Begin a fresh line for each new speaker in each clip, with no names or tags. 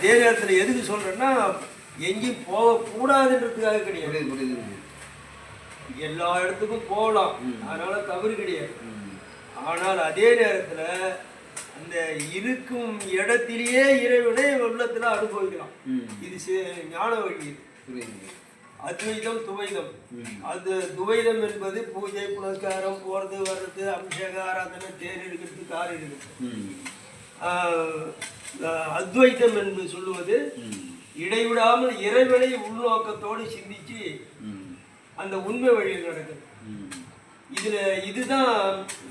அதே நேரத்தில் எதுக்கு சொல்றேன்னா எங்கேயும் போகக்கூடாதுன்றதுக்காக கிடையாது. எல்லா இடத்துக்கும் போகலாம், அதனால தவறு கிடையாது. ஆனால் அதே நேரத்தில் அந்த இருக்கும் இடத்திலேயே இறைவனை உள்ளத்துல அனுபவிக்கலாம். இது ஞான வழி. அத்வைதம் துவைதம். அது துவைதம் என்பது பூஜை புனஸ்காரம், போறது வர்றது, அபிஷேக ஆராதனை, தேர் எடுக்கிறது, கார் எடுக்கிறது. அத்வைதம் என்று சொல்லுவது இடைவிடாமல் இறைவனை உள்நோக்கத்தோடு சிந்திச்சு அந்த உண்மை வழியில் நடக்குது. இதுல இதுதான்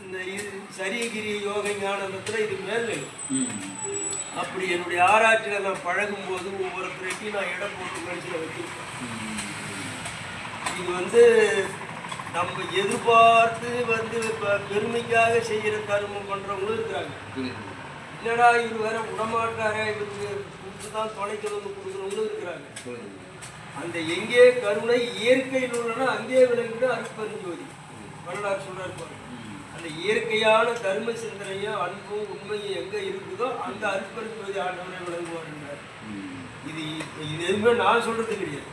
இந்த சரியகிரி யோக ஞானத்துல இது மேல். அப்படி என்னுடைய ஆராய்ச்சியில நான் பழகும் போது ஒவ்வொருத்தரைக்கும் நான் இடம் போட்டு மனசுல வச்சிருக்கேன். இது நம்ம எதிர்பார்த்து பெருமைக்காக செய்யற கருமம் பண்றவங்களும் இருக்கிறாங்க. என்னடா இவர் வேற விடமாட்டார, இவருக்கு தான் தொலைக்கணும்னு கொடுக்குறவங்களும் இருக்கிறாங்க. அந்த எங்கே கருணை இயற்கையில் உள்ளனா அங்கே விளங்கிட்டு அருட்பெருஞ்சோதி வரலாறு சொல்றாரு. அந்த இயற்கையான தர்ம சிந்தனையும் அன்பும் உண்மையும் எங்க இருக்குதோ அந்த அருட்பெருஞ்சோதி ஆண்டவரை விளங்குவார். இது எதுவுமே நான் சொல்றது கிடையாது.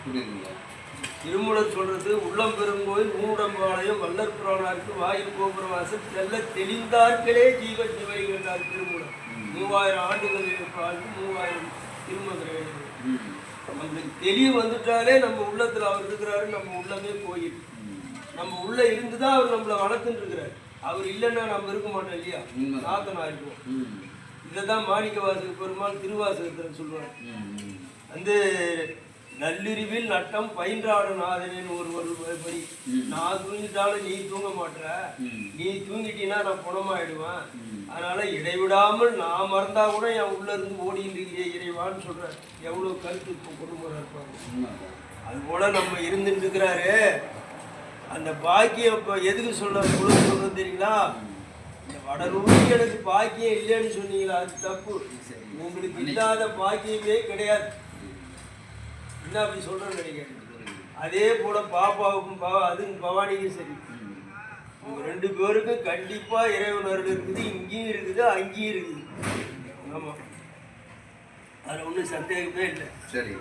திருமூலர் சொல்றது உள்ளம் பெருங்கோயில் ஊடம்பாளையம் வல்லற் புராணாருக்கு வாயில் கோபுரவாசல் செல்ல தெளிந்தார்களே ஜீவ ஜீவைகள் என்றார் திருமூலர். 3000 ஆண்டுகள் வாழ்ந்து 3000 திருமந்திரங்கள். நம்மளுக்கு தெளிவு வந்துட்டாலே நம்ம உள்ளத்துல அவர் இருக்கிறாரு, நம்ம உள்ளமே போயிட்டு நம்ம உள்ள இருந்துதான் அவர் நம்மளை வளர்த்துட்டு இருக்கிறார். அவர் இல்லைன்னா நம்ம இருக்க மாட்டோம் இல்லையா, நாத்தனா இருக்கும். இதைதான் மாணிக்க வாசக பெருமாள் திருவாசகத்துல சொல்லுவார். நல்லிரிவில் நட்டம் பயின்றாடு நாதனின் ஒரு படி. நான் தூங்கிட்டாலும் நீ தூங்க மாட்டேற, நீ தூங்கிட்டீன்னா நான் குணமாயிடுவேன். அதனால இடைவிடாமல் நான் மறந்தா கூட என் உள்ள இருந்து ஓடிட்டு இறைவான்னு சொல்றேன். எவ்வளவு கருத்து இப்போ கொண்டு போற இருப்பாங்க. அது போல நம்ம இருந்துட்டு இருக்கிறாரு. அந்த பாக்கியம் இப்போ எதுக்கு சொல்றது தெரியுங்களா? இந்த வடலூருக்கு எனக்கு பாக்கியம் இல்லைன்னு சொன்னீங்களா, அது தப்பு. உங்களுக்கு இல்லாத பாக்கியமே கிடையாது. என்ன அப்படி சொல்றேன்னு நினைக்கிறேன். அதே போல பாப்பாவுக்கும் அதுவும் பவானிக்கும் சரி, உங்க 2 பேருக்கும் கண்டிப்பா இறைவனர்கள் இருக்குது. இங்கேயும் இருக்குது, அங்கேயும் இருக்குது. ஆமா, அதுல ஒன்றும் சந்தேகமே இல்லை. சரி.